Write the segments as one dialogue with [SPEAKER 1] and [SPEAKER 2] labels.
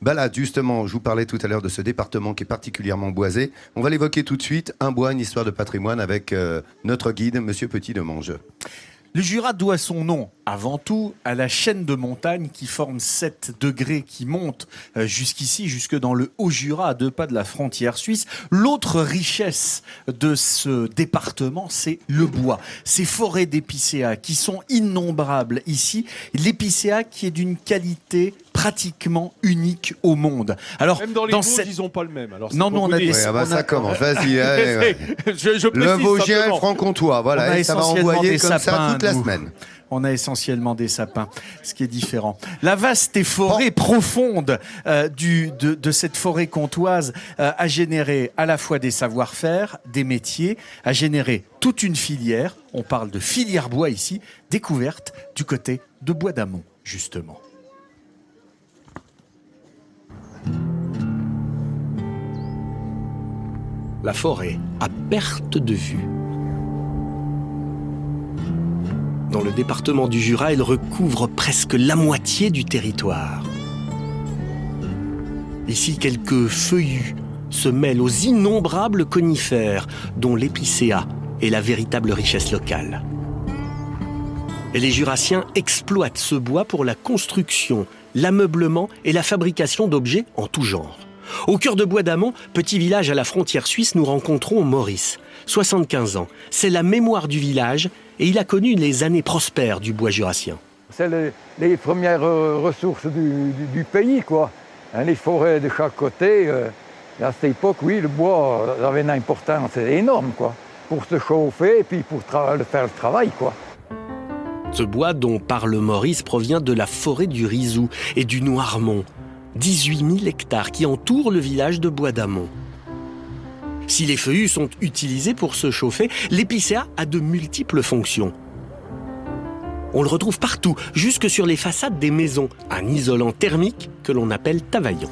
[SPEAKER 1] balade, justement, je vous parlais tout à l'heure de ce département qui est particulièrement boisé. On va l'évoquer tout de suite. Un bois, une histoire de patrimoine avec notre guide, Monsieur Petit-Demange.
[SPEAKER 2] Le Jura doit son nom, avant tout, à la chaîne de montagnes qui forme 7 degrés, qui monte jusqu'ici, jusque dans le Haut-Jura, à 2 pas de la frontière suisse. L'autre richesse de ce département, c'est le bois. Ces forêts d'épicéas qui sont innombrables ici. L'épicéa qui est d'une qualité pratiquement unique au monde.
[SPEAKER 3] Alors, même dans les Vosges, ils n'ont pas le même. Alors,
[SPEAKER 2] non, on a des...
[SPEAKER 1] ça commence, vas-y.
[SPEAKER 2] je
[SPEAKER 1] le Vosgien franc-comtois, voilà, ça va envoyer comme ça toute la semaine.
[SPEAKER 2] On a essentiellement des sapins, ce qui est différent. La vaste et forêt profonde de cette forêt comtoise a généré à la fois des savoir-faire, des métiers, a généré toute une filière. On parle de filière bois ici, découverte du côté de Bois d'Amont, justement.
[SPEAKER 4] La forêt à perte de vue. Dans le département du Jura, elle recouvre presque la moitié du territoire. Ici, quelques feuillus se mêlent aux innombrables conifères dont l'épicéa est la véritable richesse locale. Et les Jurassiens exploitent ce bois pour la construction, l'ameublement et la fabrication d'objets en tout genre. Au cœur de Bois d'Amont, petit village à la frontière suisse, nous rencontrons Maurice, 75 ans. C'est la mémoire du village et il a connu les années prospères du bois jurassien.
[SPEAKER 5] C'est les premières ressources du pays, quoi. Les forêts de chaque côté. À cette époque, oui, le bois avait une importance énorme, quoi. Pour se chauffer et puis pour faire le travail, quoi.
[SPEAKER 4] Ce bois dont parle Maurice provient de la forêt du Rizou et du Noirmont. 18 000 hectares qui entourent le village de Bois d'Amont. Si les feuillus sont utilisés pour se chauffer, l'épicéa a de multiples fonctions. On le retrouve partout, jusque sur les façades des maisons, un isolant thermique que l'on appelle tavaillon.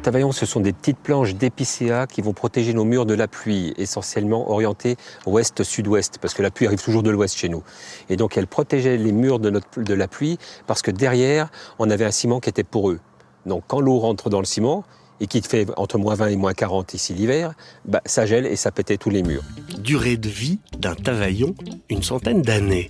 [SPEAKER 6] Tavaillon, ce sont des petites planches d'épicéa qui vont protéger nos murs de la pluie, essentiellement orientées ouest-sud-ouest, parce que la pluie arrive toujours de l'ouest chez nous. Et donc, elle protégeait les murs de la pluie, parce que derrière, on avait un ciment qui était poreux. Donc, quand l'eau rentre dans le ciment, et qui fait entre moins 20 et moins 40 ici l'hiver, ça gèle et ça pétait tous les murs.
[SPEAKER 4] Durée de vie d'un tavaillon, une centaine d'années.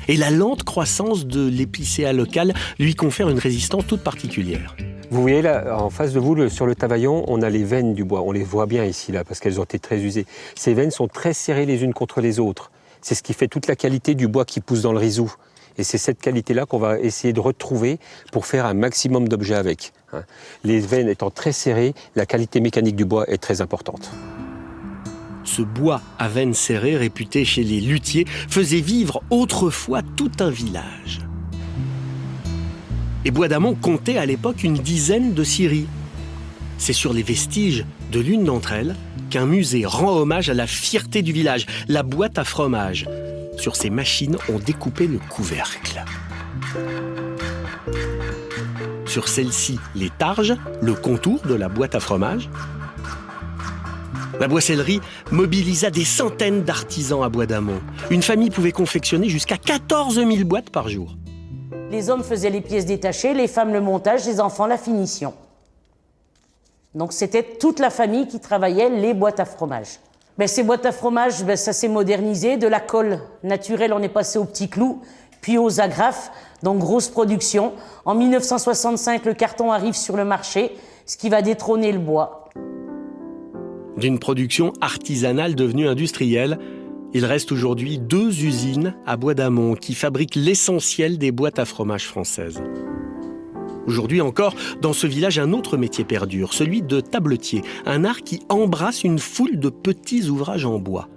[SPEAKER 4] Et la lente croissance de l'épicéa local lui confère une résistance toute particulière.
[SPEAKER 6] Vous voyez là, en face de vous, sur le tavaillon, on a les veines du bois. On les voit bien ici, là, parce qu'elles ont été très usées. Ces veines sont très serrées les unes contre les autres. C'est ce qui fait toute la qualité du bois qui pousse dans le Rizou. Et c'est cette qualité-là qu'on va essayer de retrouver pour faire un maximum d'objets avec. Les veines étant très serrées, la qualité mécanique du bois est très importante.
[SPEAKER 4] Ce bois à veines serrées, réputé chez les luthiers, faisait vivre autrefois tout un village. Et Bois d'Amont comptait à l'époque une dizaine de scieries. C'est sur les vestiges de l'une d'entre elles qu'un musée rend hommage à la fierté du village, la boîte à fromage. Sur ces machines, on découpait le couvercle. Sur celle-ci, les targes, le contour de la boîte à fromage. La boissellerie mobilisa des centaines d'artisans à Bois d'Amont. Une famille pouvait confectionner jusqu'à 14 000 boîtes par jour.
[SPEAKER 7] Les hommes faisaient les pièces détachées, les femmes le montage, les enfants la finition. Donc c'était toute la famille qui travaillait les boîtes à fromage. Ces boîtes à fromage, ça s'est modernisé. De la colle naturelle, on est passé aux petits clous, puis aux agrafes, donc grosse production. En 1965, le carton arrive sur le marché, ce qui va détrôner le bois.
[SPEAKER 4] D'une production artisanale devenue industrielle, il reste aujourd'hui 2 usines à Bois d'Amont qui fabriquent l'essentiel des boîtes à fromage françaises. Aujourd'hui encore, dans ce village, un autre métier perdure, celui de tabletier, un art qui embrasse une foule de petits ouvrages en bois.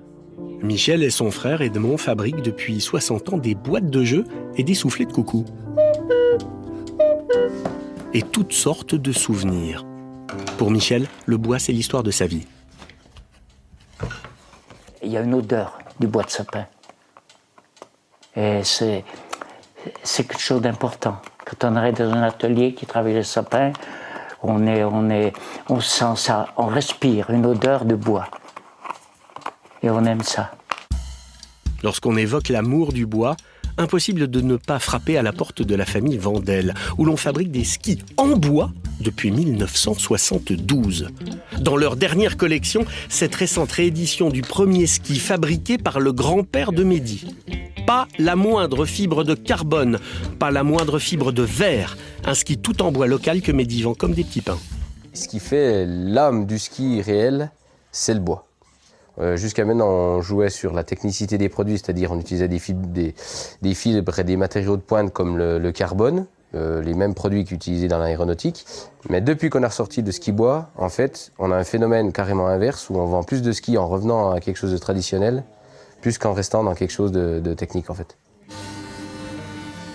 [SPEAKER 4] Michel et son frère Edmond fabriquent depuis 60 ans des boîtes de jeux et des soufflets de coucou. Et toutes sortes de souvenirs. Pour Michel, le bois, c'est l'histoire de sa vie.
[SPEAKER 8] Il y a une odeur du bois de sapin. Et c'est quelque chose d'important. Quand on arrive dans un atelier qui travaille le sapin, on sent ça, on respire une odeur de bois. Et on aime ça.
[SPEAKER 4] Lorsqu'on évoque l'amour du bois, impossible de ne pas frapper à la porte de la famille Vandel, où l'on fabrique des skis en bois depuis 1972. Dans leur dernière collection, cette récente réédition du premier ski fabriqué par le grand-père de Mehdi. Pas la moindre fibre de carbone, pas la moindre fibre de verre. Un ski tout en bois local que Mehdi vend comme des petits pains.
[SPEAKER 9] Ce qui fait l'âme du ski réel, c'est le bois. Jusqu'à maintenant, on jouait sur la technicité des produits, c'est-à-dire on utilisait des fibres et des matériaux de pointe comme le carbone, les mêmes produits qu'utilisés dans l'aéronautique. Mais depuis qu'on a ressorti le ski bois, en fait, on a un phénomène carrément inverse où on vend plus de ski en revenant à quelque chose de traditionnel, plus qu'en restant dans quelque chose de technique en fait.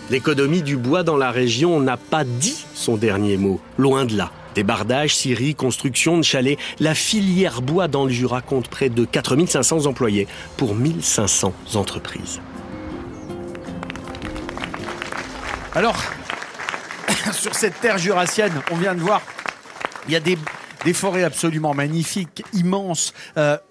[SPEAKER 4] L'économie du bois dans la région n'a pas dit son dernier mot, loin de là. Débardage, scierie, construction de chalets, la filière bois dans le Jura compte près de 4500 employés pour 1500 entreprises.
[SPEAKER 2] Alors, sur cette terre jurassienne, on vient de voir, il y a des forêts absolument magnifiques, immenses,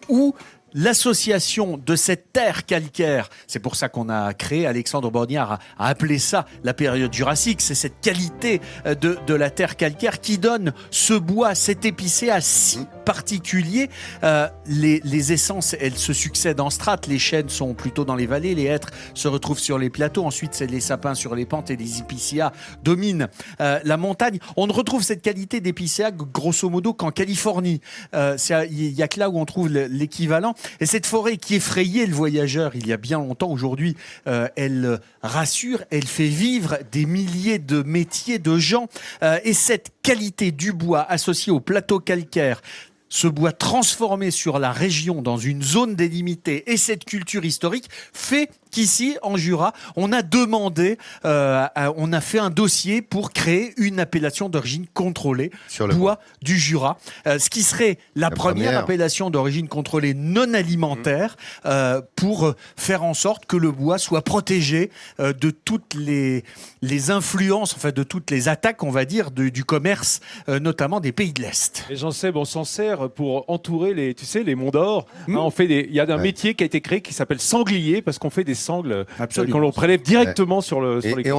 [SPEAKER 2] où l'association de cette terre calcaire, c'est pour ça qu'on a créé, Alexandre Borniard a appelé ça la période jurassique, c'est cette qualité de la terre calcaire qui donne ce bois, cet épicéa si particulier. Les essences, elles se succèdent en strates, les chênes sont plutôt dans les vallées, les hêtres se retrouvent sur les plateaux, ensuite c'est les sapins sur les pentes et les épicéas dominent la montagne. On ne retrouve cette qualité d'épicéa grosso modo qu'en Californie. Il y a que là où on trouve l'équivalent. Et cette forêt qui effrayait le voyageur il y a bien longtemps, aujourd'hui, elle rassure, elle fait vivre des milliers de métiers, de gens. Et cette qualité du bois associée au plateau calcaire, ce bois transformé sur la région dans une zone délimitée et cette culture historique fait qu'ici, en Jura, on a demandé, on a fait un dossier pour créer une appellation d'origine contrôlée, bois du Jura, ce qui serait la première appellation d'origine contrôlée non alimentaire pour faire en sorte que le bois soit protégé de toutes les influences, enfin de toutes les attaques, on va dire, du commerce, notamment des pays de l'Est.
[SPEAKER 3] Et j'en sais, on s'en sert pour entourer les monts d'or. Il y a un métier qui a été créé qui s'appelle sanglier, parce qu'on fait des sangles qu'on prélève directement sur les